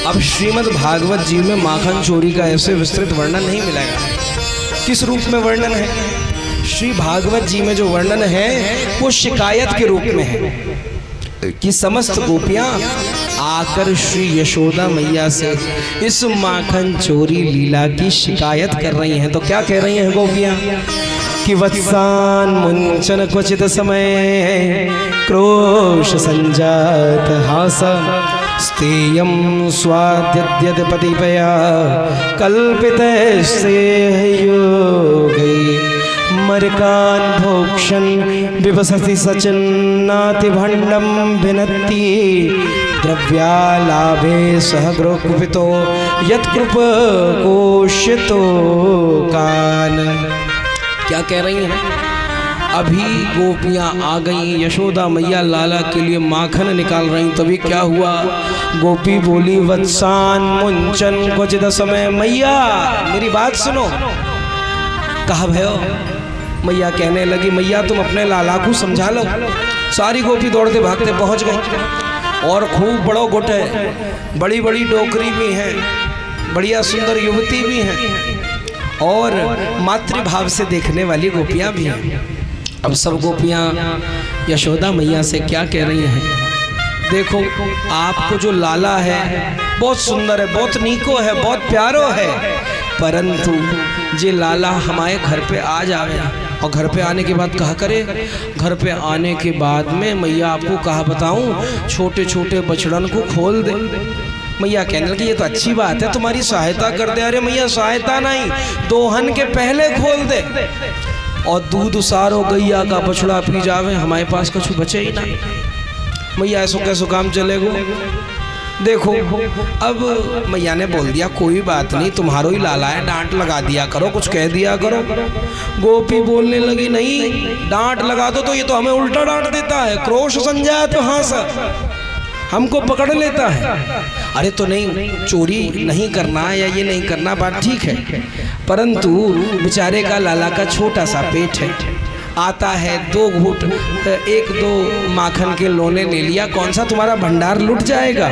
अब श्रीमद् भागवत जी में माखन चोरी का ऐसे विस्तृत वर्णन नहीं मिलेगा। किस रूप में वर्णन है? श्री भागवत जी में जो वर्णन है वो शिकायत के रूप में है कि समस्त गोपियां आकर श्री यशोदा मैया से इस माखन चोरी लीला की शिकायत कर रही हैं। तो क्या कह रही हैं गोपियां कि वत्सान मुंचन क्वचित समय क्रोश संजात हास स्तेयं स्वाद्यद्यपतिपया कल्पितस्य योगे मरकान भोक्षण विवसति सचिन्नाति भंडम भिनत्ति द्रव्यालाभे सह गृहकुपितो यत्कृप कोशितो कान। क्या कह रही हैं? अभी गोपियाँ आ गईं, यशोदा मैया लाला के लिए माखन निकाल रही। तभी क्या हुआ? गोपी बोली वत्सान मुंचन क्वचित समय। मैया मेरी बात सुनो। कहा भयो? मैया कहने लगी मैया तुम अपने लाला को समझा लो। सारी गोपी दौड़ते भागते पहुंच गए और खूब बड़ो गुट है, बड़ी बड़ी डोकरी भी हैं, बढ़िया सुंदर युवती भी हैं और मातृभाव से देखने वाली गोपियां भी हैं। अब सब गोपियां यशोदा मैया से क्या कह रही हैं? देखो आपको जो लाला है बहुत सुंदर है, बहुत नीको है, बहुत प्यारो है, परंतु जे लाला हमारे घर पे आ जावे और घर पे आने के बाद कहा करे, घर पे आने के बाद में मैया आपको कहा बताऊं छोटे छोटे बछड़न को खोल दे। मैया कहने लगी ये तो अच्छी बात है, तुम्हारी सहायता कर दे। अरे मैया सहायता नहीं, दोहन के पहले खोल दे और दूध सारो गैया का बछड़ा पी जावे, हमारे पास कुछ बचे ही ना। मैया ऐसो कैसो काम चलेगो? देखो अब मैया ने बोल दिया कोई बात नहीं, तुम्हारो ही लाला है, डांट लगा दिया करो, कुछ कह दिया करो। गोपी बोलने लगी नहीं डांट लगा दो तो ये तो हमें उल्टा डांट देता है, क्रोश संजात हास, हमको पकड़ लेता है। अरे तो नहीं, चोरी नहीं करना या ये नहीं करना बात ठीक है, परंतु बेचारे का लाला का छोटा सा पेट है, आता है दो घूंट एक दो माखन के लोने ले लिया, कौन सा तुम्हारा भंडार लुट जाएगा?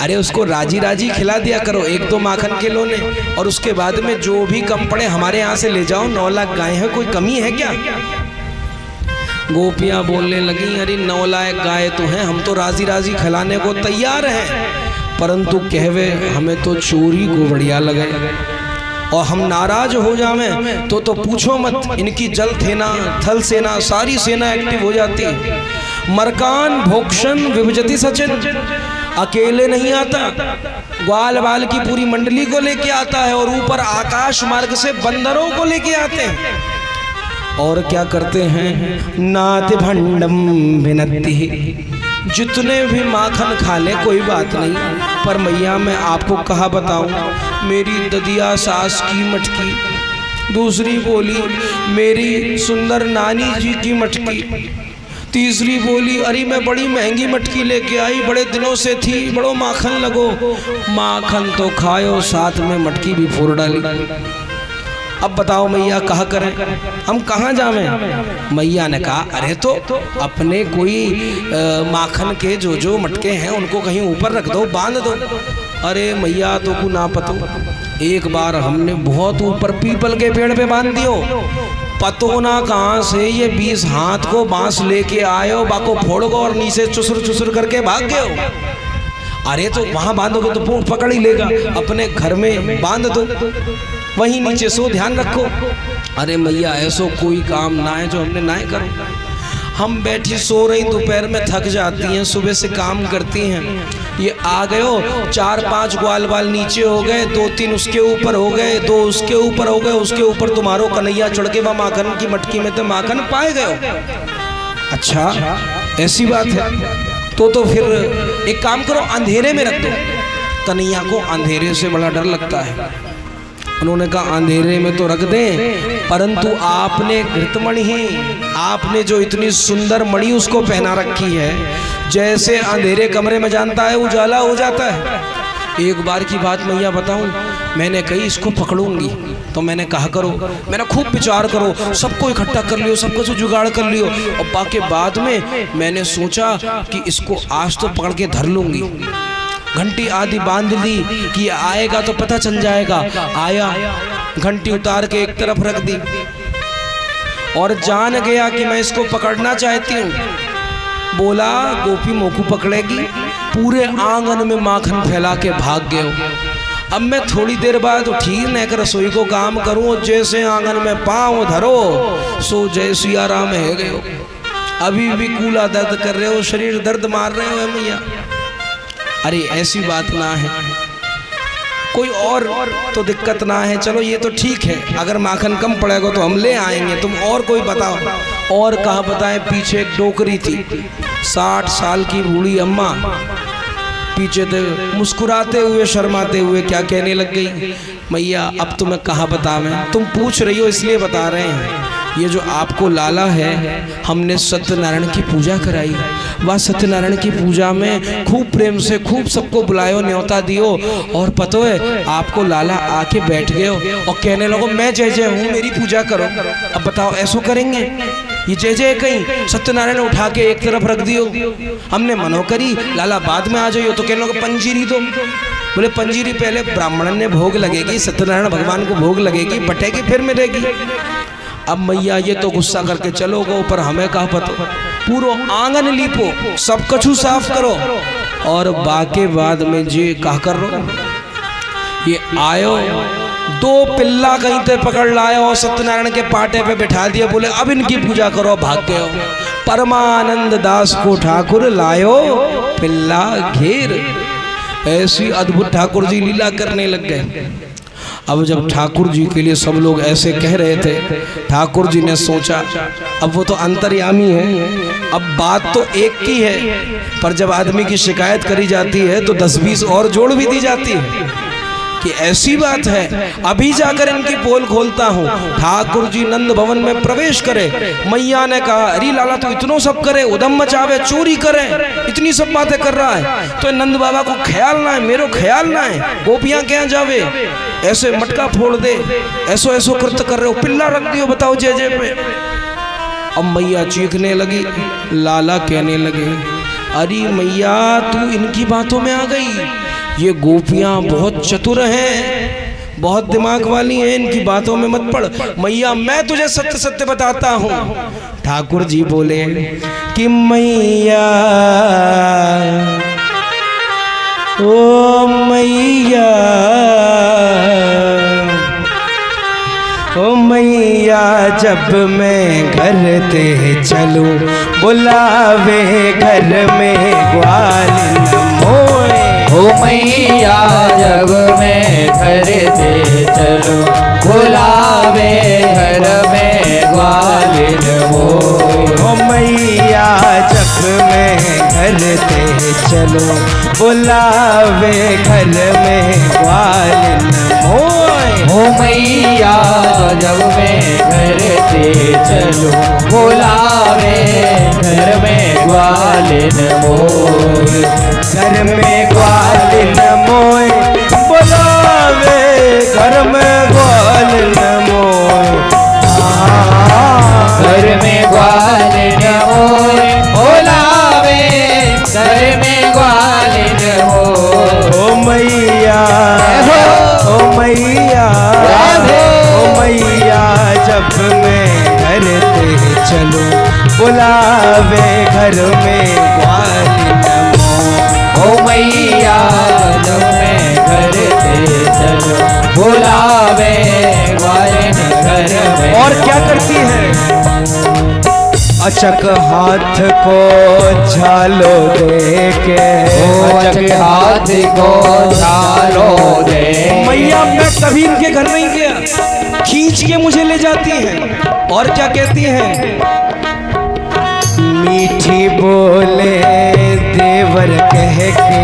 अरे उसको राजी राजी खिला दिया करो, एक दो माखन के लोने, और उसके बाद में जो भी कम पड़े हमारे यहाँ से ले जाओ। 9 लाख गाय है, कोई कमी है क्या? गोपियाँ बोलने लगी अरे 9 लाख गाय तो हैं, हम तो राजी राजी खिलाने को तैयार हैं, परंतु कहवे हमें तो चोरी को बढ़िया लगे और हम नाराज हो जावें तो पूछो मत। इनकी जल सेना थल सेना सारी सेना एक्टिव हो जाती है। मरकान भोक्षण विभजति सचिन, अकेले नहीं आता, ग्वाल बाल की पूरी मंडली को लेके आता है और ऊपर आकाश मार्ग से बंदरों को लेके आते हैं। और क्या करते हैं? नाति भंडम भिनत्ति, जितने भी माखन खा ले कोई बात नहीं, पर मैया मैं आपको कहा बताऊं, मेरी ददिया सास की मटकी, दूसरी बोली मेरी सुंदर नानी जी की मटकी, तीसरी बोली अरे मैं बड़ी महंगी मटकी लेके आई, बड़े दिनों से थी, बड़ो माखन लगो। माखन तो खायो साथ में मटकी भी फोड़ डाली। अब बताओ मैया कहा करें, हम कहाँ जावें? मैया ने कहा अरे तो अपने कोई माखन के जो मटके हैं उनको कहीं ऊपर रख दो, बांध दो। अरे मैया तो को ना पतो, एक बार हमने बहुत ऊपर पीपल के पेड़ पे बांध दियो, पतो ना कहाँ से ये 20 हाथ को बांस लेके आयो, बाको फोड़ गो और नीचे चुसुर चुसुर करके भाग गए। अरे तो वहाँ बांधोगे तो पूंछ पकड़ ही लेगा, अपने घर में बांध दो, वहीं नीचे सो, ध्यान रखो। अरे मैया ऐसो कोई काम ना है जो हमने ना करो। हम बैठी सो रही, दोपहर में थक जाती हैं, सुबह से काम करती हैं, ये आ गए हो 4-5 ग्वाल बाल नीचे हो गए, 2-3 उसके ऊपर हो गए, 2 उसके ऊपर हो गए, उसके ऊपर तुम्हारो कन्हैया चढ़ के वह माखन की मटकी में तो माखन पाए गए हो। अच्छा ऐसी बात है तो फिर एक काम करो, अंधेरे में रख दो। कन्हैया को अंधेरे से बड़ा डर लगता है। उन्होंने कहा अंधेरे में तो रख दें, परंतु आपने घृतमणि ही, आपने जो इतनी सुंदर मणि उसको पहना रखी है, जैसे अंधेरे कमरे में जानता है उजाला हो जाता है। एक बार की बात मैया बताऊं, मैंने कही इसको पकड़ूंगी, तो मैंने कहा करो, मैंने खूब विचार करो, सबको इकट्ठा कर लियो, सबको से जुगाड़ कर लियो, और बाकी बाद में मैंने सोचा कि इसको आज तो पकड़ के धर लूंगी। घंटी आदि बांध ली कि आएगा तो पता चल जाएगा। आया, घंटी उतार के एक तरफ रख दी और जान गया कि मैं इसको पकड़ना चाहती हूँ। बोला गोपी मोकू पकड़ेगी, पूरे आंगन में माखन फैला के भाग गए। अब मैं थोड़ी देर बाद उठी न कर रसोई को काम करूं, जैसे आंगन में पांव धरो सो जय सिया राम है गयो। अभी भी कूला दर्द कर रहे हो, शरीर दर्द मार रहे हो मैया। अरे ऐसी बात ना है, कोई और तो दिक्कत ना है, चलो ये तो ठीक है, अगर माखन कम पड़ेगा तो हम ले आएंगे, तुम और कोई बताओ। और कहाँ बताएं, पीछे एक डोकरी थी, 60 साल की बूढ़ी अम्मा पीछे थे, मुस्कुराते हुए शर्माते हुए क्या कहने लग गई, मैया अब तुम्हें कहाँ बतावें, तुम पूछ रही हो इसलिए बता रहे हैं। ये जो आपको लाला है, हमने सत्यनारायण की पूजा कराई, वह सत्यनारायण की पूजा में खूब प्रेम से खूब सबको बुलायो, न्योता दियो, और पतो है आपको लाला आके बैठ गए और कहने लगो मैं जय जय हूँ, मेरी पूजा करो। अब बताओ ऐसो करेंगे? ये जय जय कहीं सत्यनारायण उठा के एक तरफ रख दियो। हमने मनो करी लाला बाद में आ जाइयो, तो कहने लगे पंजीरी दो। बोले पंजीरी पहले ब्राह्मण ने भोग लगेगी, सत्यनारायण भगवान को भोग लगेगी, बटेगी फिर मिलेगी। अब मैया ये तो गुस्सा करके चलो गो, पर हमें कहा पता, पूरा आंगन लीपो, सब कछु साफ करो, और बाके बाद में जे कहा कर रो, ये आयो 2 पिल्ला कहीं ते पकड़ लाए और सत्यनारायण के पाटे पे बिठा दिए, बोले अब इनकी पूजा करो, भाग गए। परमानंद दास को ठाकुर लायो पिल्ला घेर। ऐसी अद्भुत ठाकुर जी लीला करने लग गए। अब जब ठाकुर जी के लिए सब लोग ऐसे कह रहे थे, ठाकुर जी ने सोचा अब वो तो अंतर्यामी है, अब बात तो एक की है, पर जब आदमी की शिकायत करी जाती है तो 10-20 और जोड़ भी दी जाती है कि ऐसी बात है, अभी जाकर इनकी पोल खोलता हूँ। ठाकुर जी नंद भवन में प्रवेश करे। मैया ने कहा अरे लाला तो इतनो सब करे, उदम मचावे, चोरी करे, इतनी सब बातें कर रहा है, तो नंद बाबा को ख्याल ना है, मेरो ख्याल ना है, गोपियां क्या जावे, ऐसे मटका फोड़ दे, ऐसो ऐसो कृत्य कर रहे हो, पिल्ला रख दियो, बताओ जय जय पे। अब मैया चीखने लगी, लाला कहने लगे अरे मैया तू इनकी बातों में आ गई, ये गोपियां बहुत चतुर हैं, बहुत दिमाग वाली हैं, इनकी बातों में मत पड़। मैया मैं तुझे सत्य सत्य बताता हूँ। ठाकुर जी बोले कि मैया ओ मैया, ओ मैया जब मैं घर ते चलूं, बुलावे घर में ग्वालिन मोए। ओ मैया जब मैं घर ते चलूं, बुलावे घर में ग्वालिन मोए। ओ मैया जब मैं घर ते चलूं, बुलावे घर में ग्वालिन मोए। ओ मैया जब मैं घर ते चलूं, बुलावे घर में ग्वालिन मोए। घर में ग्वालिन मोए, बुलावे घर में ग्वालिन मोए। घर में ग्वालिन मोए, बुलावे घर में ग्वालिन मोए। ओ मैया, ओ मैया, ओ मैया जब मैं घर ते चलूं, बुलावे घर में ग्वालिन मोए। ओ मैया जब मैं घर ते चलूं, बुलावे ग्वालिन घर में। और क्या करती है, अचक हाथ को झालो दे के, अचक हाथ को झालो दे। मैया मैं कभी इनके घर नहीं गया, खींच के मुझे ले जाती हैं। और क्या कहती हैं, मीठी बोले देवर कह के,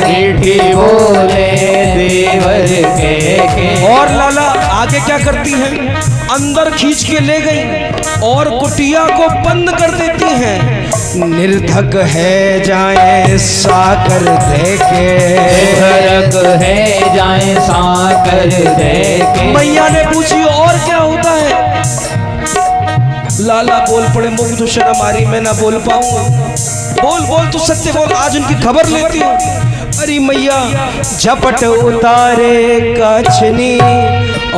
मीठी बोले देवर कह के। और लाला आगे क्या करती हैं, अंदर खींच के ले गई और कुटिया को बंद कर देती हैं। निर्धक है जाए साकर दे के, निर्धक है जाए साकर दे के। मैया ने पूछी और क्या होता है, लाला बोल पड़े मुझे तो शर्म आ रही, मैं ना बोल पाऊंगा। बोल बोल तू सत्य बोल, आज उनकी खबर लेती हूँ। अरे मैया झपट उतारे कछनी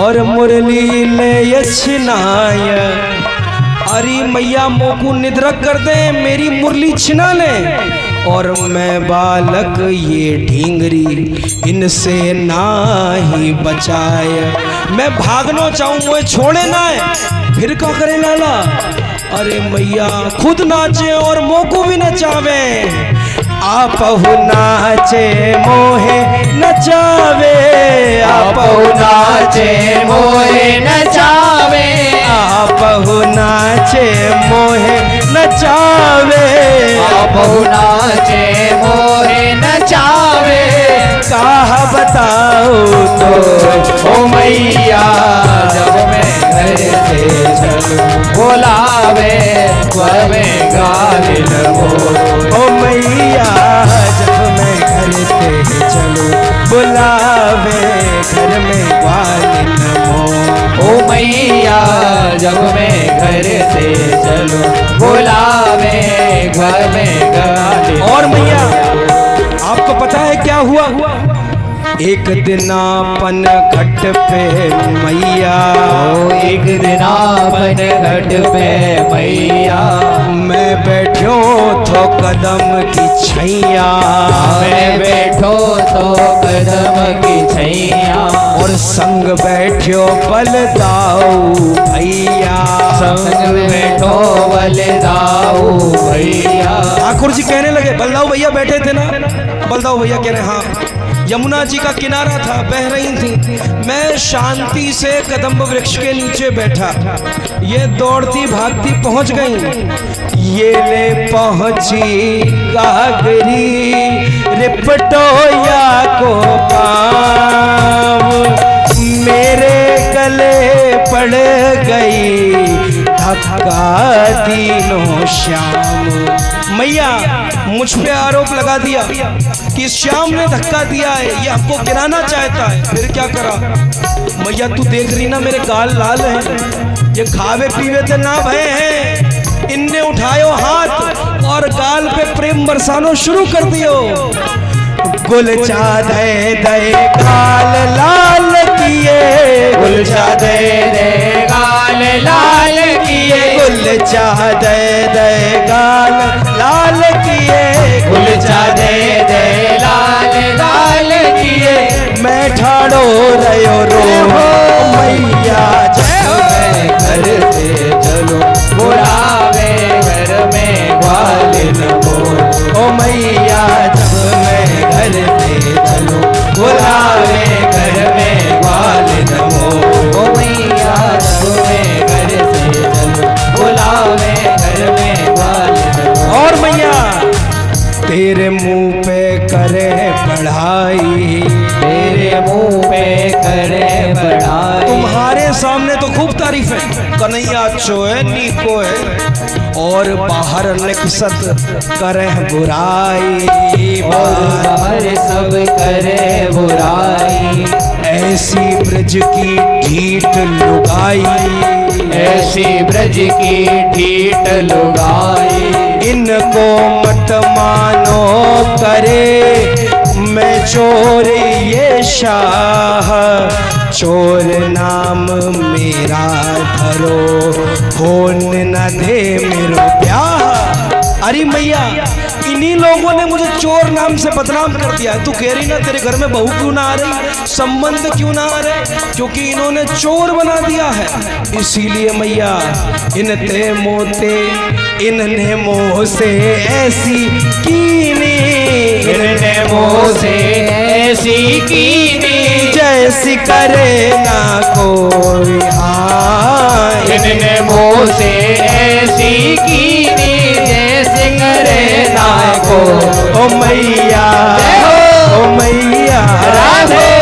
और मुरली ले यछनाय। अरे मैया मोकू निद्रक कर दे, मेरी मुरली छिना ले और मैं बालक ये ढींगरी इनसे ना ही बचाए। मैं भागना चाहूँ मुझे छोड़े ना है, फिर क्या करे लाला। अरे मैया खुद नाचे और मोकू भी नचावे। आपहु नाचे मोहे नचावे, आपहु नाचे मोहे नचावे, आपहु नाचे मोहे नचावे, आपहु नाचे मोहे नचावे। कहा बताओ तो ओ मैया जब मैं घर से चलूं बोलावे स्वर में गालिन मोर। ओ मैया जब मैं घर से चलूं बुलावे घर में ग्वालिन मोर। ओ मैया जब मैं घर से चलूं बुलावे घर में गालिन। और मैया आपको पता है क्या हुआ? एक दिन अपन घट पे मैया, एक दिन अपन घट पे मैया, मैं बैठो तो कदम की छैया, मैं बैठो तो कदम की छैया, और संग बैठो बलदाऊ भैया, संग बैठो बलदाऊ भैया। ठाकुर जी कहने लगे, बलदाऊ भैया बैठे थे ना? बलदाऊ भैया कह रहे हाँ, यमुना जी का किनारा था, बह रही थी, मैं शांति से कदम्ब वृक्ष के नीचे बैठा। ये दौड़ती भागती पहुंच गई, ये ले पहुंची कागरी रिपटोया को पाव, मेरे गले पड़ गई धक्का तीनों श्याम। मैया मुझ पे आरोप लगा दिया कि श्याम ने धक्का दिया है, ये हमको गिराना चाहता है। फिर क्या करा? मैया तू देख रही ना मेरे गाल लाल हैं, ये खावे पीवे थे ना भय हैं। इनने उठायो हाथ और गाल पे प्रेम बरसानो शुरू कर दियो। गुलचा दे दे गाल लाल किए, गुलचा दे दे गाल लाल किए, गुलचा दे दे गाल लाल किए, गुलचा दे दे लाल लाल किए। मैं ठाड़ो रयो रो मैया जब मैं घर से चलूं बुलावे घर में ग्वालिन मोर। ओ मैया जब मैं घर से चलूं बुलावे घर में ग्वालिन मोर। ओ मैया जब मैं घर से चलूं बुलावे घर में ग्वालिन मोर। और मैया तेरे मुंह पे करे बढ़ाई, तेरे मुंह पे करे बढ़ाई, तुम्हारे सामने तो खूब तारीफ है, कन्हैया अच्छो है नीको है, और बाहर निकसत करे बुराई, बाहर सब करे बुराई। ऐसी ब्रज की ढीठ लुगाई, ऐसी ब्रज की ढीठ लुगाई, इनको मत मानो करे मैं चोर ये शाह, चोर नाम मेरा धरो होन न दे मेरो ब्याह। अरे मैया इन्हीं लोगों ने मुझे चोर नाम से बदनाम कर दिया। तू कह रही ना तेरे घर में बहू क्यों ना आ रही, संबंध क्यों ना आ रहे, क्योंकि इन्होंने चोर बना दिया है। इसीलिए मैया इनते मोते इनने मोह से ऐसी कीनी, इनने मोह से ऐसी कीनी, जैसी करे ना कोई हाय। इनने मोह से ऐसी कीनी जैसे करे ना को। ओ मैया ओ मैया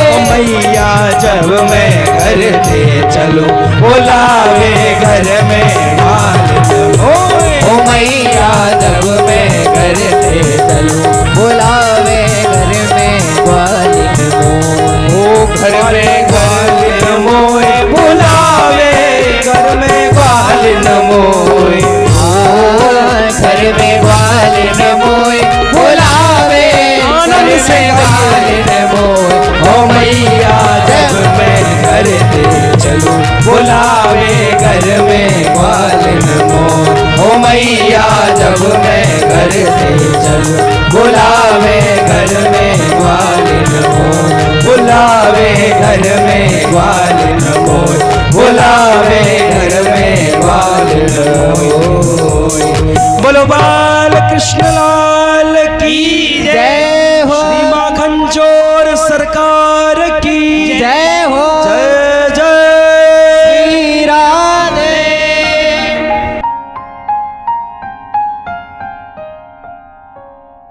ओ मैया जब मैं घर से चलूं बुलावे घर में ग्वालिन मोर। ओ मैया जब मैं घर से चलूं बुलावे घर में ग्वालिन मोर। ओ घर में ग्वालिन मोए बुलावे घर में ग्वालिन मोए, घर में ग्वालिन मोए बुलावे घर में ग्वालिन मोर, ओ मैया जब मैं घर से चलूं, बुलावे घर में ग्वालिन मोर, ओ मैया जब मैं घर से चलूं, बुलावे घर में ग्वालिन मोर, बुलावे घर में ग्वालिन मोर, बुलावे